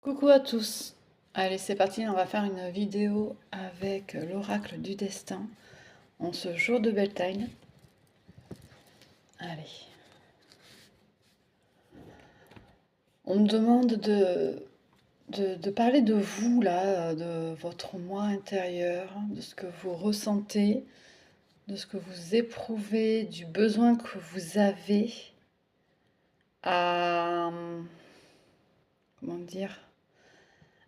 Coucou à tous. Allez, c'est parti, on va faire une vidéo avec l'oracle du destin en ce jour de Beltane. Allez. On me demande de parler de vous, là, de votre moi intérieur, de ce que vous ressentez, de ce que vous éprouvez, du besoin que vous avez à, comment dire,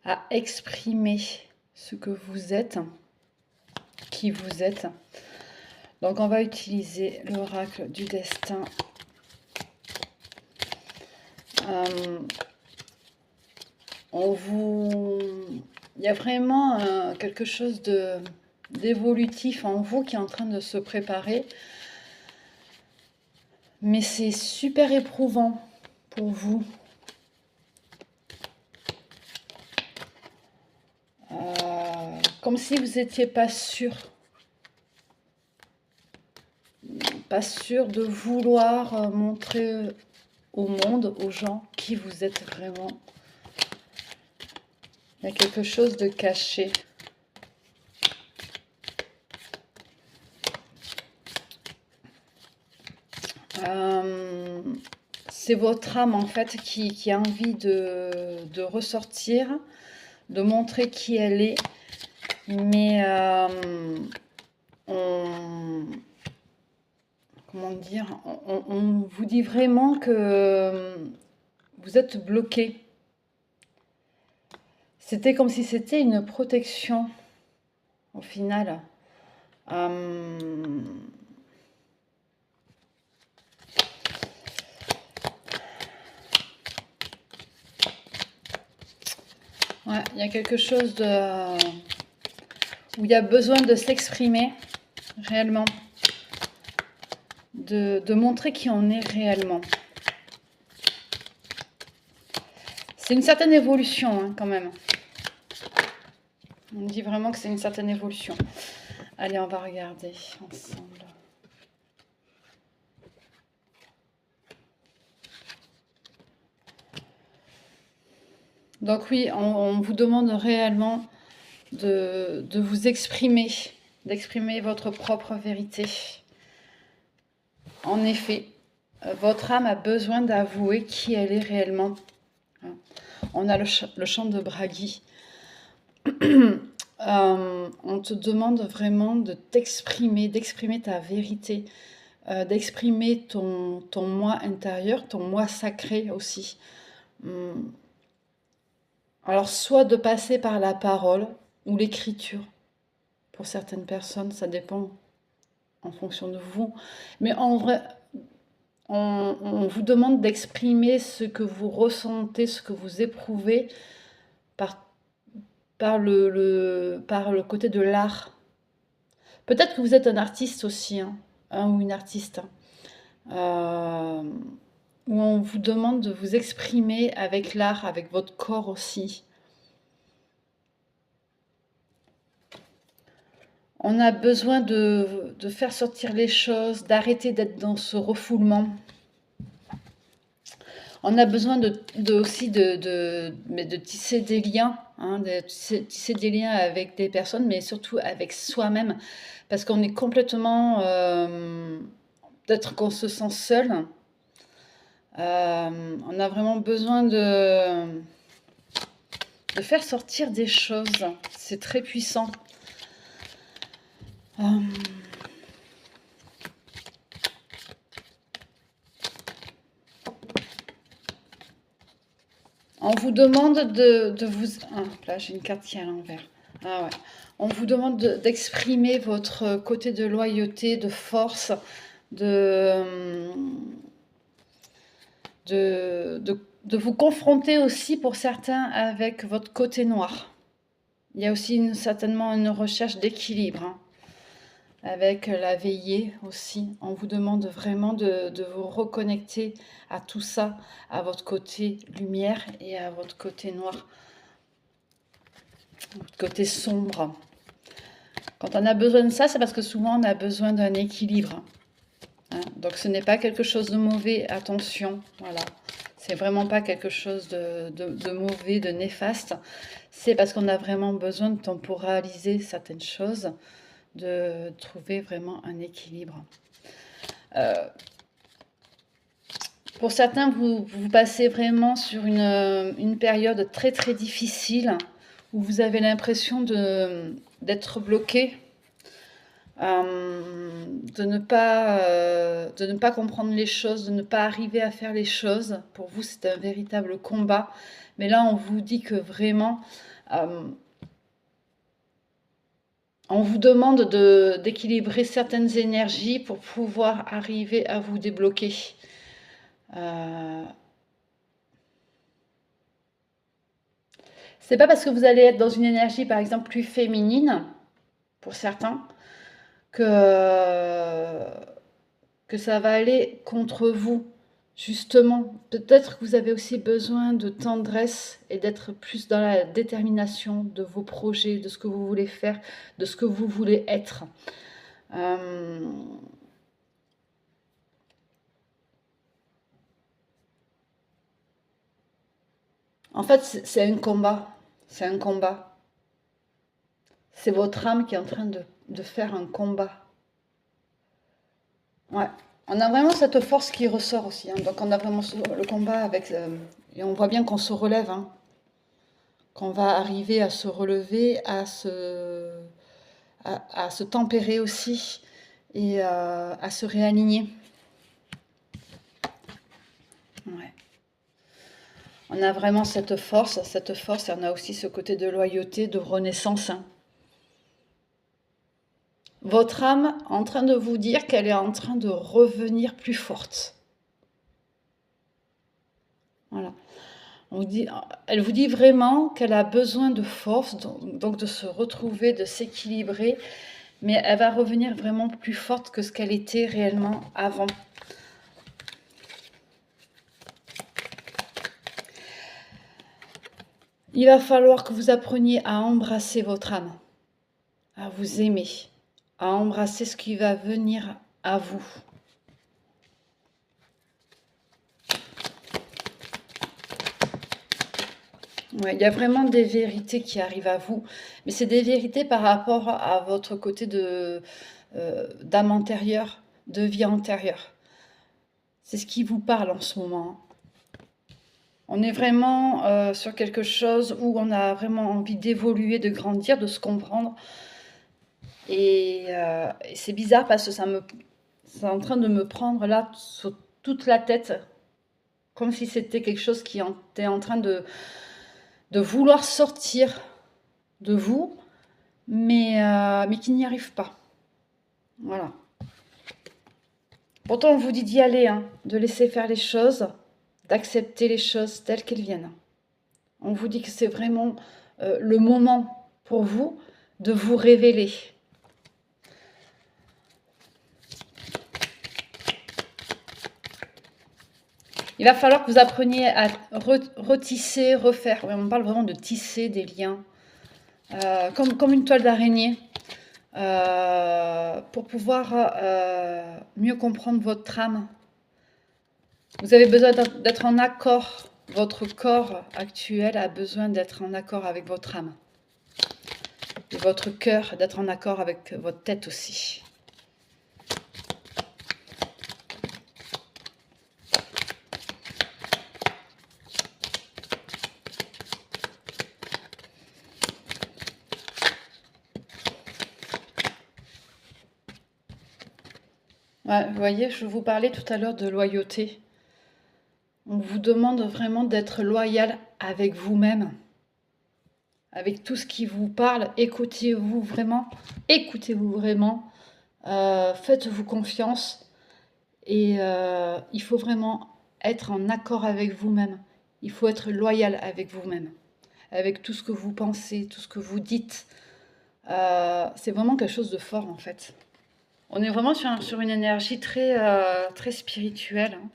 à exprimer ce que vous êtes, qui vous êtes. Donc on va utiliser l'oracle du destin. Il y a vraiment quelque chose d'évolutif en vous qui est en train de se préparer. Mais c'est super éprouvant pour vous. Comme si vous n'étiez pas sûr. Pas sûr de vouloir montrer au monde, aux gens, qui vous êtes vraiment. Il y a quelque chose de caché. C'est votre âme en fait qui a envie de ressortir, de montrer qui elle est, mais comment dire, on vous dit vraiment que vous êtes bloqué. C'était comme si c'était une protection au final. Ouais, il y a quelque chose où il y a besoin de s'exprimer réellement, de montrer qui on est réellement. C'est une certaine évolution hein, quand même. On dit vraiment que c'est une certaine évolution. Allez, on va regarder ensemble. Donc oui, on vous demande réellement de vous exprimer, d'exprimer votre propre vérité. En effet, votre âme a besoin d'avouer qui elle est réellement. On a le chant de Bragi. On te demande vraiment de t'exprimer, d'exprimer ta vérité, d'exprimer ton moi intérieur, ton moi sacré aussi. Alors, soit de passer par la parole ou l'écriture. Pour certaines personnes, ça dépend en fonction de vous. Mais en vrai, on vous demande d'exprimer ce que vous ressentez, ce que vous éprouvez par le côté de l'art. Peut-être que vous êtes un artiste aussi, hein, un ou une artiste, où on vous demande de vous exprimer avec l'art, avec votre corps aussi. On a besoin de faire sortir les choses, d'arrêter d'être dans ce refoulement. On a besoin aussi de tisser des liens, hein, de tisser des liens avec des personnes, mais surtout avec soi-même, parce qu'on est complètement, peut-être qu'on se sent seul. On a vraiment besoin de faire sortir des choses. C'est très puissant. On vous demande de vous... Ah, là, j'ai une carte qui est à l'envers. Ah ouais. On vous demande d'exprimer votre côté de loyauté, de force, de vous confronter aussi, pour certains, avec votre côté noir. Il y a aussi certainement une recherche d'équilibre, hein, avec la veillée aussi. On vous demande vraiment de vous reconnecter à tout ça, à votre côté lumière et à votre côté noir, votre côté sombre. Quand on a besoin de ça, c'est parce que souvent on a besoin d'un équilibre. Hein. Donc ce n'est pas quelque chose de mauvais, attention, voilà. C'est vraiment pas quelque chose de mauvais, de néfaste. C'est parce qu'on a vraiment besoin de temporaliser certaines choses, de trouver vraiment un équilibre. Pour certains, vous passez vraiment sur une période très très difficile où vous avez l'impression d'être bloqué, de ne pas comprendre les choses, de ne pas arriver à faire les choses. Pour vous, c'est un véritable combat. Mais là, on vous dit que vraiment, on vous demande d'équilibrer certaines énergies pour pouvoir arriver à vous débloquer. C'est pas parce que vous allez être dans une énergie, par exemple, plus féminine, pour certains, que ça va aller contre vous. Justement, peut-être que vous avez aussi besoin de tendresse et d'être plus dans la détermination de vos projets, de ce que vous voulez faire, de ce que vous voulez être. En fait, c'est un combat. C'est un combat. C'est votre âme qui est en train de faire un combat. Ouais. On a vraiment cette force qui ressort aussi, hein. Donc on a vraiment le combat avec... et on voit bien qu'on se relève, hein. Qu'on va arriver à se relever, à se tempérer aussi et à se réaligner. Ouais. On a vraiment cette force, et on a aussi ce côté de loyauté, de renaissance, hein. Votre âme est en train de vous dire qu'elle est en train de revenir plus forte. Voilà. Elle vous dit vraiment qu'elle a besoin de force, donc de se retrouver, de s'équilibrer, mais elle va revenir vraiment plus forte que ce qu'elle était réellement avant. Il va falloir que vous appreniez à embrasser votre âme, à vous aimer, à embrasser ce qui va venir à vous. Ouais, il y a vraiment des vérités qui arrivent à vous, mais c'est des vérités par rapport à votre côté d'âme antérieure, de vie antérieure. C'est ce qui vous parle en ce moment. On est vraiment sur quelque chose où on a vraiment envie d'évoluer, de grandir, de se comprendre. Et c'est bizarre parce que c'est en train de me prendre là sur toute la tête, comme si c'était quelque chose qui était en train de vouloir sortir de vous, mais qui n'y arrive pas. Voilà. Pourtant, on vous dit d'y aller, hein, de laisser faire les choses, d'accepter les choses telles qu'elles viennent. On vous dit que c'est vraiment le moment pour vous de vous révéler. Il va falloir que vous appreniez à retisser, refaire. On parle vraiment de tisser des liens, comme une toile d'araignée, pour pouvoir mieux comprendre votre âme. Vous avez besoin d'être en accord. Votre corps actuel a besoin d'être en accord avec votre âme. Et votre cœur d'être en accord avec votre tête aussi. Ouais, vous voyez, je vous parlais tout à l'heure de loyauté. On vous demande vraiment d'être loyal avec vous-même, avec tout ce qui vous parle. Écoutez-vous vraiment, faites-vous confiance et il faut vraiment être en accord avec vous-même. Il faut être loyal avec vous-même, avec tout ce que vous pensez, tout ce que vous dites. C'est vraiment quelque chose de fort en fait. On est vraiment sur une énergie très, très spirituelle, hein.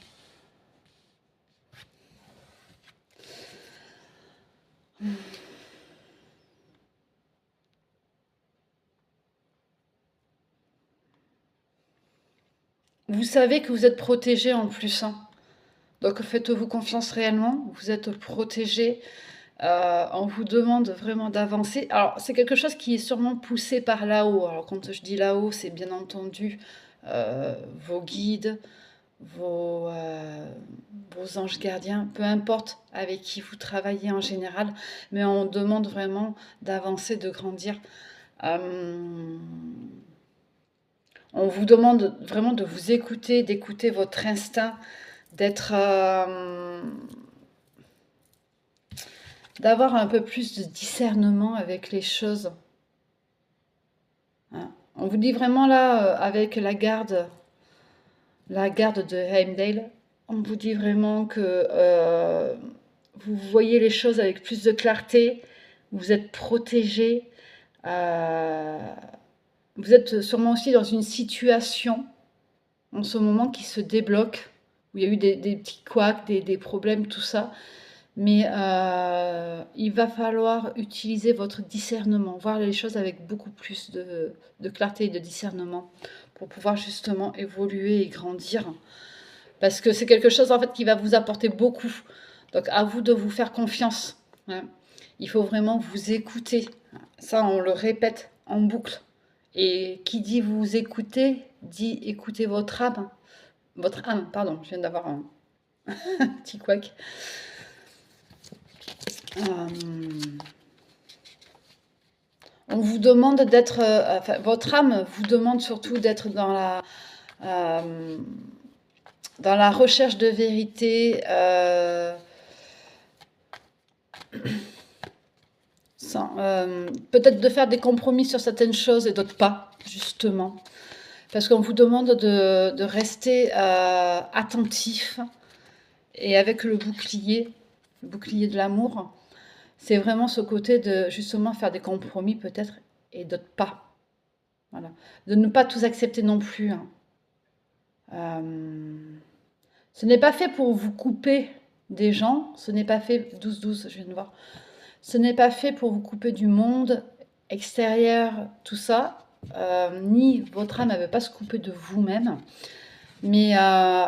Vous savez que vous êtes protégé en plus, hein. Donc faites-vous confiance réellement, vous êtes protégé. On vous demande vraiment d'avancer. Alors c'est quelque chose qui est sûrement poussé par là-haut. Alors quand je dis là-haut, c'est bien entendu vos guides, vos, euh, vos anges gardiens, peu importe avec qui vous travaillez en général, mais on demande vraiment d'avancer, de grandir. Euh, on vous demande vraiment de vous écouter, d'écouter votre instinct, d'être, d'avoir un peu plus de discernement avec les choses. Hein. On vous dit vraiment là, avec la garde de Heimdall, on vous dit vraiment que vous voyez les choses avec plus de clarté, vous êtes protégé, euh, vous êtes sûrement aussi dans une situation en ce moment qui se débloque, où il y a eu des petits couacs, des problèmes, tout ça. Mais il va falloir utiliser votre discernement, voir les choses avec beaucoup plus de clarté et de discernement pour pouvoir justement évoluer et grandir. Parce que c'est quelque chose en fait qui va vous apporter beaucoup. Donc à vous de vous faire confiance. Hein. Il faut vraiment vous écouter. Ça, on le répète en boucle. Et qui dit vous écouter, dit écouter votre âme. Votre âme, pardon, je viens d'avoir un petit couac. On vous demande d'être, enfin, votre âme vous demande surtout d'être euh, dans la recherche de vérité, peut-être de faire des compromis sur certaines choses et d'autres pas, justement. Parce qu'on vous demande de rester attentif et avec le bouclier de l'amour. C'est vraiment ce côté de justement faire des compromis peut-être et d'autres pas. Voilà. De ne pas tout accepter non plus. Hein. Ce n'est pas fait pour vous couper des gens, ce n'est pas fait, 12-12, je viens de voir, ce n'est pas fait pour vous couper du monde extérieur, tout ça, ni votre âme ne veut pas se couper de vous-même, mais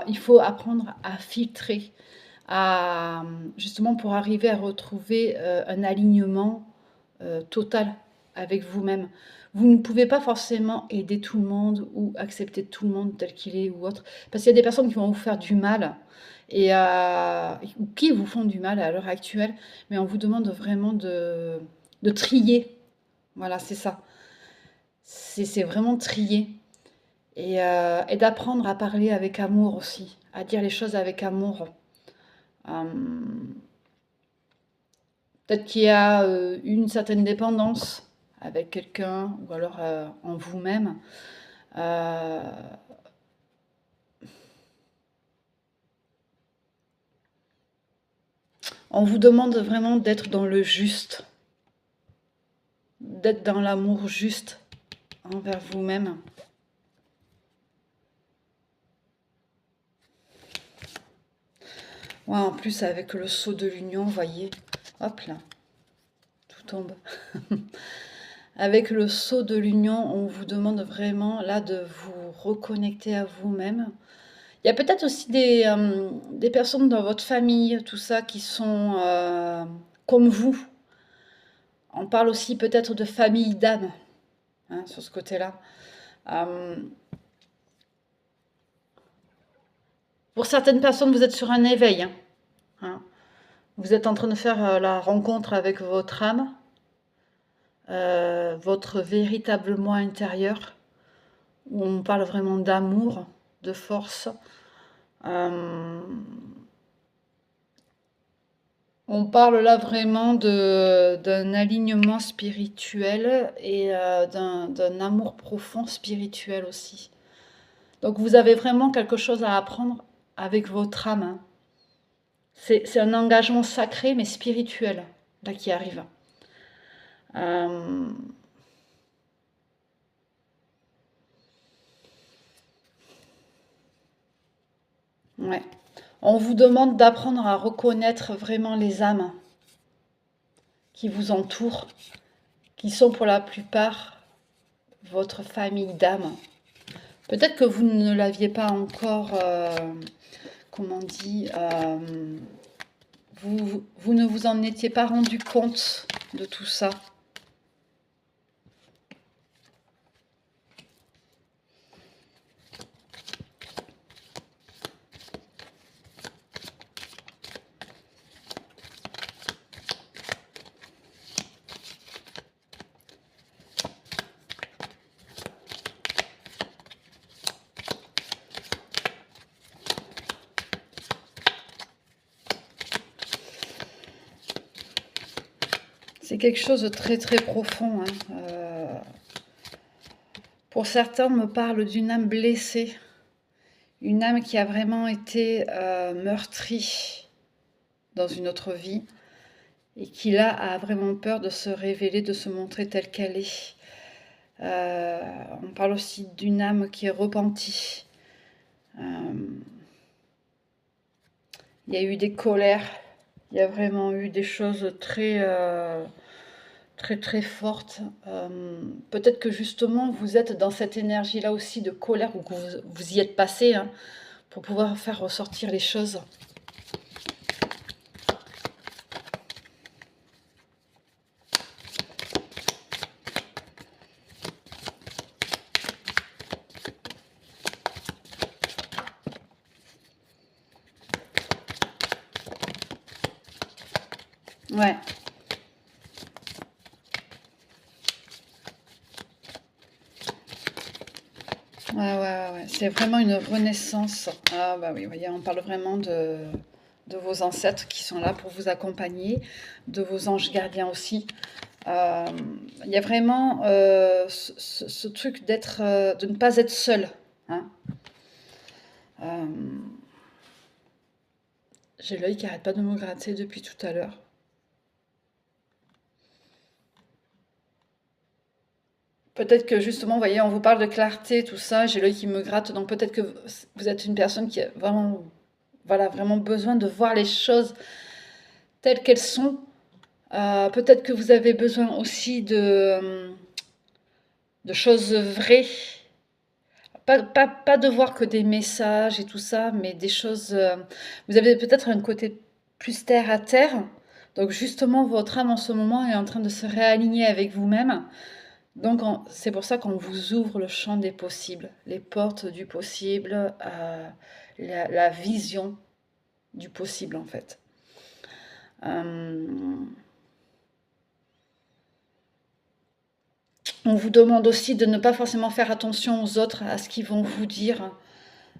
il faut apprendre à filtrer, justement pour arriver à retrouver un alignement total avec vous-même. Vous ne pouvez pas forcément aider tout le monde ou accepter tout le monde tel qu'il est ou autre. Parce qu'il y a des personnes qui vont vous faire du mal et ou qui vous font du mal à l'heure actuelle. Mais on vous demande vraiment de trier. Voilà, c'est ça. C'est vraiment trier. Et d'apprendre à parler avec amour aussi. À dire les choses avec amour. Peut-être qu'il y a une certaine dépendance avec quelqu'un ou alors en vous-même. Euh, on vous demande vraiment d'être dans le juste, d'être dans l'amour juste envers vous-même. Ouais, en plus, avec le sceau de l'union, vous voyez, hop là, tout tombe. Avec le sceau de l'union, on vous demande vraiment là de vous reconnecter à vous-même. Il y a peut-être aussi des personnes dans votre famille, tout ça, qui sont comme vous. On parle aussi peut-être de famille d'âme, hein, sur ce côté-là. Euh, pour certaines personnes, vous êtes sur un éveil. Hein. Vous êtes en train de faire la rencontre avec votre âme, votre véritable moi intérieur, où on parle vraiment d'amour, de force. On parle là vraiment d'un alignement spirituel et d'un amour profond spirituel aussi. Donc vous avez vraiment quelque chose à apprendre avec votre âme. Hein. C'est un engagement sacré mais spirituel là qui arrive. Euh, ouais. On vous demande d'apprendre à reconnaître vraiment les âmes qui vous entourent, qui sont pour la plupart votre famille d'âme. Peut-être que vous ne l'aviez pas encore comment on dit, vous ne vous en étiez pas rendu compte de tout ça. C'est quelque chose de très très profond. Pour certains, on me parle d'une âme blessée. Une âme qui a vraiment été meurtrie dans une autre vie et qui là a vraiment peur de se révéler, de se montrer telle qu'elle est. On parle aussi d'une âme qui est repentie. Il y a eu des colères, il y a vraiment eu des choses très très fortes. Peut-être que justement vous êtes dans cette énergie-là aussi de colère ou que vous y êtes passé pour pouvoir faire ressortir les choses. Ouais. Ouais. C'est vraiment une renaissance. Ah bah oui, voyez, on parle vraiment de vos ancêtres qui sont là pour vous accompagner, de vos anges gardiens aussi. Il y a vraiment ce truc d'être, de ne pas être seul. J'ai l'œil qui arrête pas de me gratter depuis tout à l'heure. Peut-être que justement, vous voyez, on vous parle de clarté, tout ça, j'ai l'œil qui me gratte, donc peut-être que vous êtes une personne qui a vraiment, voilà, vraiment besoin de voir les choses telles qu'elles sont. Peut-être que vous avez besoin aussi de choses vraies. Pas de voir que des messages et tout ça, mais des choses... vous avez peut-être un côté plus terre à terre. Donc justement, votre âme en ce moment est en train de se réaligner avec vous-même. Donc c'est pour ça qu'on vous ouvre le champ des possibles, les portes du possible, la vision du possible en fait. On vous demande aussi de ne pas forcément faire attention aux autres, à ce qu'ils vont vous dire,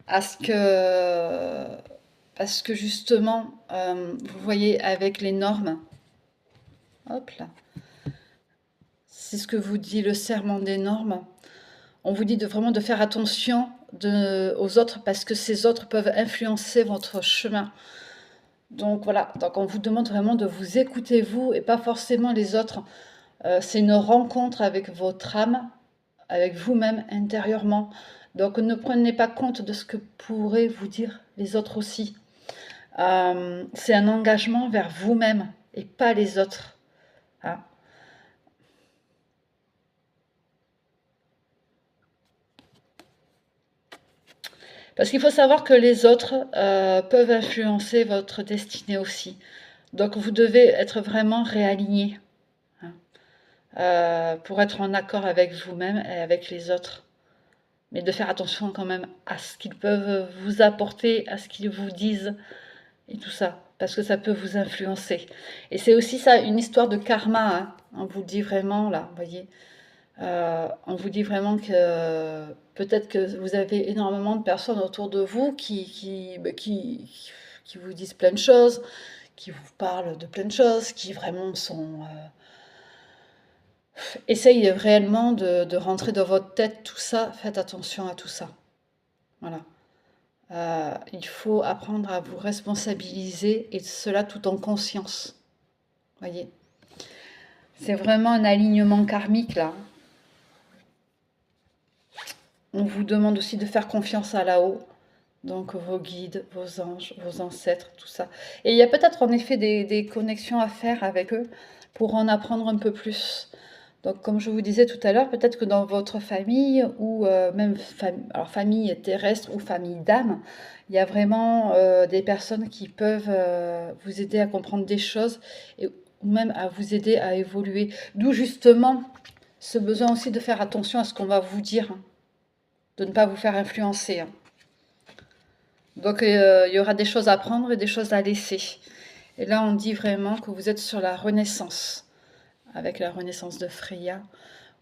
parce que justement, vous voyez avec les normes, hop là, c'est ce que vous dit le serment des normes. On vous dit vraiment de faire attention aux autres parce que ces autres peuvent influencer votre chemin. Donc voilà, donc on vous demande vraiment de vous écouter vous et pas forcément les autres. C'est une rencontre avec votre âme, avec vous-même intérieurement. Donc ne prenez pas compte de ce que pourraient vous dire les autres aussi. C'est un engagement vers vous-même et pas les autres. Parce qu'il faut savoir que les autres peuvent influencer votre destinée aussi. Donc vous devez être vraiment réaligné pour être en accord avec vous-même et avec les autres. Mais de faire attention quand même à ce qu'ils peuvent vous apporter, à ce qu'ils vous disent et tout ça. Parce que ça peut vous influencer. Et c'est aussi ça, une histoire de karma. On vous dit vraiment, là, vous voyez. On vous dit vraiment que peut-être que vous avez énormément de personnes autour de vous qui vous disent plein de choses, qui vous parlent de plein de choses, qui vraiment sont... essayez réellement de rentrer dans votre tête tout ça, faites attention à tout ça. Voilà. Il faut apprendre à vous responsabiliser et cela tout en conscience. Voyez. C'est vraiment un alignement karmique là. On vous demande aussi de faire confiance à là-haut, donc vos guides, vos anges, vos ancêtres, tout ça. Et il y a peut-être en effet des connexions à faire avec eux pour en apprendre un peu plus. Donc, comme je vous disais tout à l'heure, peut-être que dans votre famille, ou même alors, famille terrestre ou famille d'âme, il y a vraiment des personnes qui peuvent vous aider à comprendre des choses, ou même à vous aider à évoluer. D'où justement ce besoin aussi de faire attention à ce qu'on va vous dire, hein, de ne pas vous faire influencer, hein. Donc, il y aura des choses à prendre et des choses à laisser. Et là, on dit vraiment que vous êtes sur la renaissance, avec la renaissance de Freya,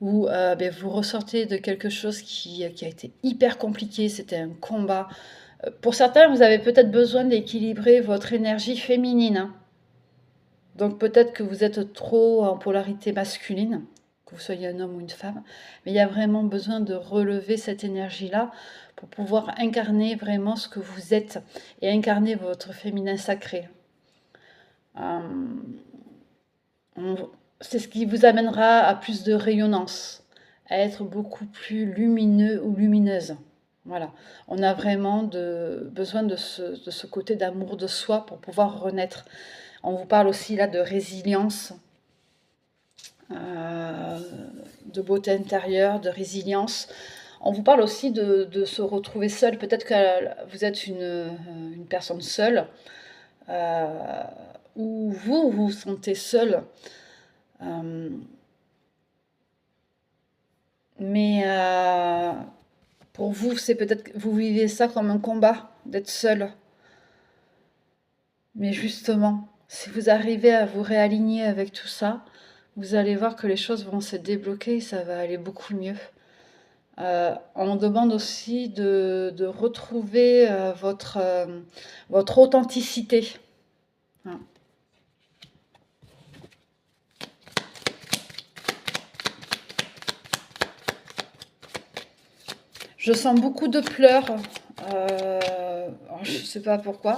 où ben, vous ressortez de quelque chose qui a été hyper compliqué, c'était un combat. Pour certains, vous avez peut-être besoin d'équilibrer votre énergie féminine, hein. Donc peut-être que vous êtes trop en polarité masculine, que vous soyez un homme ou une femme, mais il y a vraiment besoin de relever cette énergie-là pour pouvoir incarner vraiment ce que vous êtes et incarner votre féminin sacré. C'est ce qui vous amènera à plus de rayonnance, à être beaucoup plus lumineux ou lumineuse. Voilà, on a vraiment besoin de ce côté d'amour de soi pour pouvoir renaître. On vous parle aussi là de résilience, de beauté intérieure, de résilience. On vous parle aussi de se retrouver seul. Peut-être que vous êtes une personne seule, ou vous vous sentez seul. Mais pour vous, c'est peut-être que vous vivez ça comme un combat, d'être seul. Mais justement, si vous arrivez à vous réaligner avec tout ça, vous allez voir que les choses vont se débloquer et ça va aller beaucoup mieux. On demande aussi de retrouver votre authenticité, hein. Je sens beaucoup de pleurs. Je ne sais pas pourquoi.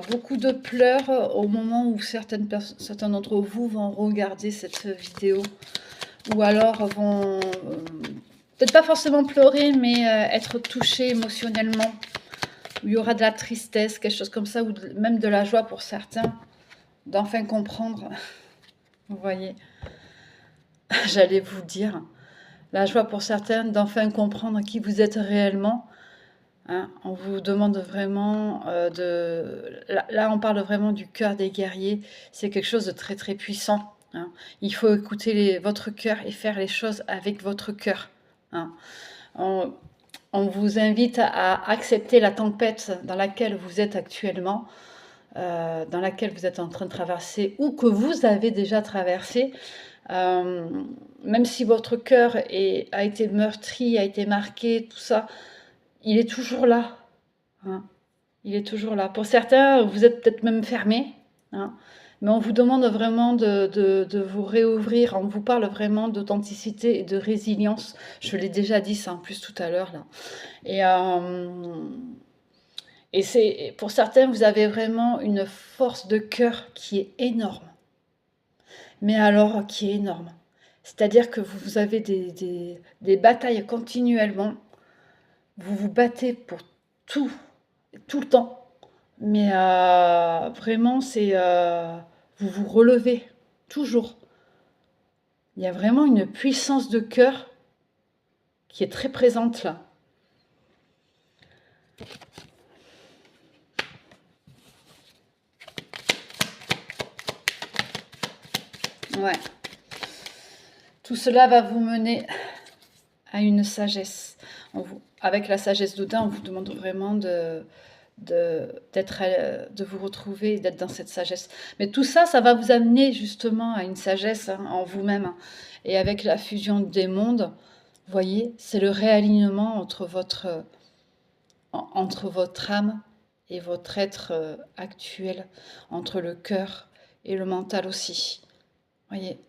Beaucoup de pleurs au moment où certains d'entre vous vont regarder cette vidéo. Ou alors vont peut-être pas forcément pleurer, mais être touchés émotionnellement. Où il y aura de la tristesse, quelque chose comme ça, ou même de la joie pour certains, d'enfin comprendre. Vous voyez, j'allais vous dire. La joie pour certains d'enfin comprendre qui vous êtes réellement. Hein, on vous demande vraiment Là, on parle vraiment du cœur des guerriers. C'est quelque chose de très très puissant, hein. Il faut écouter votre cœur et faire les choses avec votre cœur, hein. On vous invite à accepter la tempête dans laquelle vous êtes actuellement, dans laquelle vous êtes en train de traverser ou que vous avez déjà traversé. Même si votre cœur a été meurtri, a été marqué, tout ça, il est toujours là, hein. Il est toujours là. Pour certains, vous êtes peut-être même fermés, hein, mais on vous demande vraiment de vous réouvrir. On vous parle vraiment d'authenticité et de résilience. Je l'ai déjà dit ça en plus tout à l'heure là. Et pour certains, vous avez vraiment une force de cœur qui est énorme. Mais alors, qui est énorme. C'est-à-dire que vous avez des batailles continuellement. Vous vous battez pour tout, tout le temps. Mais vraiment, vous vous relevez, toujours. Il y a vraiment une puissance de cœur qui est très présente là. Ouais. Tout cela va vous mener à une sagesse. Avec la sagesse d'Odin, on vous demande vraiment de vous retrouver, d'être dans cette sagesse. Mais tout ça, ça va vous amener justement à une sagesse, hein, en vous-même. Et avec la fusion des mondes, vous voyez, c'est le réalignement entre votre âme et votre être actuel, entre le cœur et le mental aussi. Vous voyez,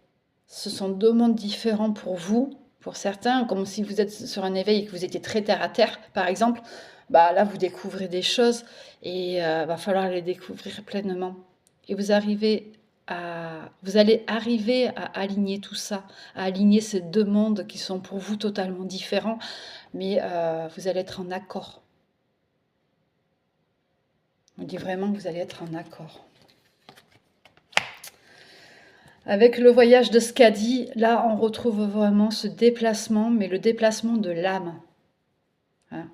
ce sont deux mondes différents pour vous. Pour certains, comme si vous êtes sur un éveil et que vous étiez très terre à terre, par exemple, bah là, vous découvrez des choses et va falloir les découvrir pleinement. Et vous allez arriver à aligner tout ça, à aligner ces deux mondes qui sont pour vous totalement différents, mais vous allez être en accord. On dit vraiment que vous allez être en accord. Avec le voyage de Skadi, là, on retrouve vraiment ce déplacement, mais le déplacement de l'âme. Hein.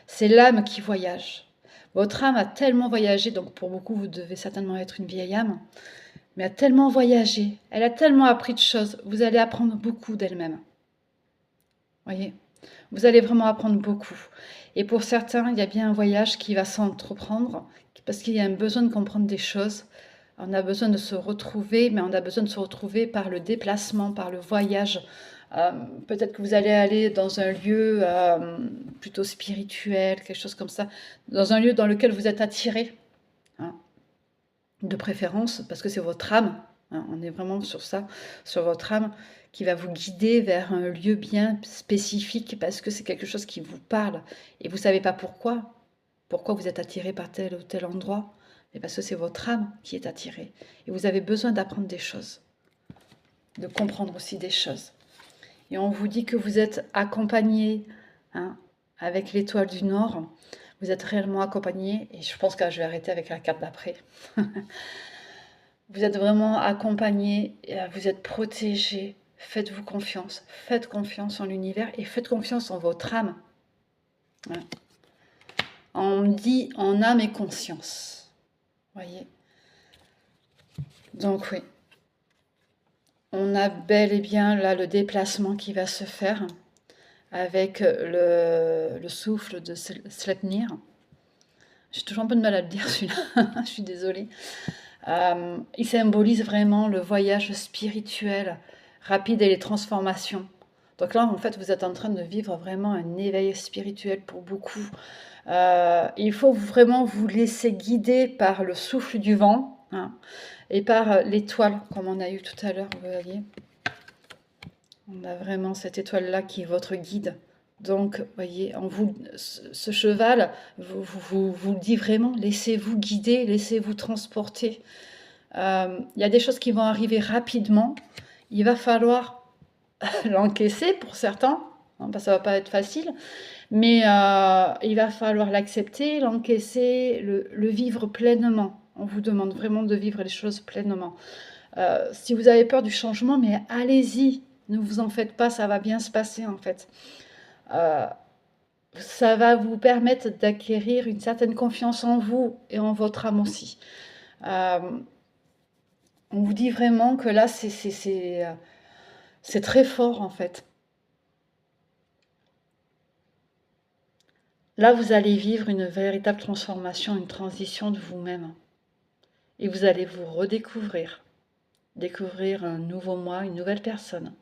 C'est l'âme qui voyage. Votre âme a tellement voyagé, donc pour beaucoup, vous devez certainement être une vieille âme, mais a tellement voyagé, elle a tellement appris de choses, vous allez apprendre beaucoup d'elle-même. Voyez, vous allez vraiment apprendre beaucoup. Et pour certains, il y a bien un voyage qui va s'entreprendre, parce qu'il y a un besoin de comprendre des choses. On a besoin de se retrouver, mais on a besoin de se retrouver par le déplacement, par le voyage. Peut-être que vous allez aller dans un lieu plutôt spirituel, quelque chose comme ça, dans un lieu dans lequel vous êtes attiré, hein, de préférence, parce que c'est votre âme, hein, on est vraiment sur ça, sur votre âme, qui va vous guider vers un lieu bien spécifique, parce que c'est quelque chose qui vous parle, et vous ne savez pas pourquoi vous êtes attiré par tel ou tel endroit, mais parce que c'est votre âme qui est attirée, et vous avez besoin d'apprendre des choses, de comprendre aussi des choses. Et on vous dit que vous êtes accompagné, hein, avec l'étoile du Nord. Vous êtes réellement accompagné. Et je pense que je vais arrêter avec la carte d'après. Vous êtes vraiment accompagné, vous êtes protégé. Faites-vous confiance. Faites confiance en l'univers et faites confiance en votre âme. Voilà. On dit en âme et conscience. Voyez. Donc oui. On a bel et bien là le déplacement qui va se faire avec le souffle de Sleipnir. J'ai toujours un peu de mal à le dire celui-là, je suis désolée. Il symbolise vraiment le voyage spirituel rapide et les transformations. Donc là, en fait, vous êtes en train de vivre vraiment un éveil spirituel pour beaucoup. Il faut vraiment vous laisser guider par le souffle du vent, hein, et par l'étoile, comme on a eu tout à l'heure, vous voyez. On a vraiment cette étoile-là qui est votre guide. Donc, voyez, ce cheval vous dit vraiment, laissez-vous guider, laissez-vous transporter. Il y a des choses qui vont arriver rapidement. Il va falloir l'encaisser pour certains, hein, parce que ça va pas être facile. Mais il va falloir l'accepter, l'encaisser, le vivre pleinement. On vous demande vraiment de vivre les choses pleinement. Si vous avez peur du changement, mais allez-y, ne vous en faites pas, ça va bien se passer en fait. Ça va vous permettre d'acquérir une certaine confiance en vous et en votre âme aussi. On vous dit vraiment que là, c'est très fort en fait. Là, vous allez vivre une véritable transformation, une transition de vous-même. Et vous allez vous redécouvrir. Découvrir un nouveau moi, une nouvelle personne.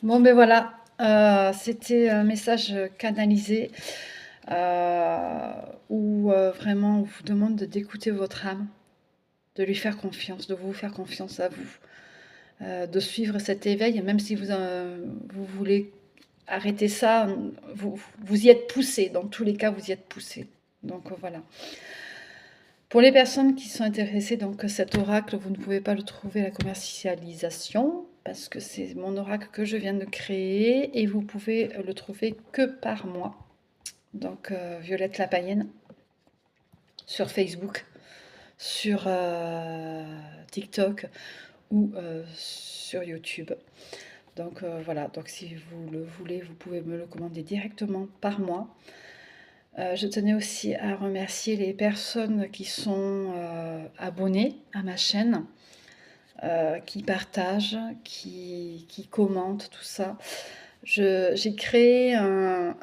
Bon, ben voilà, c'était un message canalisé où vraiment on vous demande d'écouter votre âme, de lui faire confiance, de vous faire confiance à vous, de suivre cet éveil, même si vous voulez arrêter ça, vous y êtes poussé, dans tous les cas vous y êtes poussé. Donc voilà. Pour les personnes qui sont intéressées, donc cet oracle, vous ne pouvez pas le trouver à la commercialisation, parce que c'est mon oracle que je viens de créer, et vous pouvez le trouver que par mois. Donc Violette la Païenne, sur Facebook, sur TikTok ou sur YouTube. Donc voilà, donc si vous le voulez, vous pouvez me le commander directement par mois. Je tenais aussi à remercier les personnes qui sont abonnées à ma chaîne, qui partagent, qui commentent, tout ça. J'ai créé un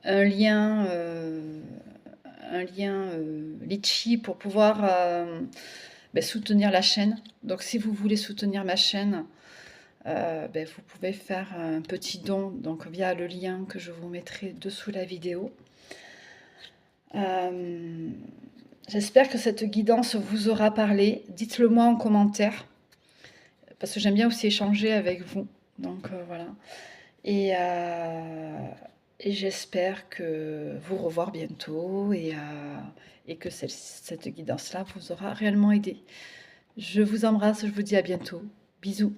lien, Litchi pour pouvoir soutenir la chaîne. Donc si vous voulez soutenir ma chaîne, vous pouvez faire un petit don donc via le lien que je vous mettrai dessous la vidéo. J'espère que cette guidance vous aura parlé. Dites-le moi en commentaire, parce que j'aime bien aussi échanger avec vous. Donc voilà. Et j'espère que vous revoir bientôt et que cette guidance-là vous aura réellement aidé. Je vous embrasse, je vous dis à bientôt. Bisous.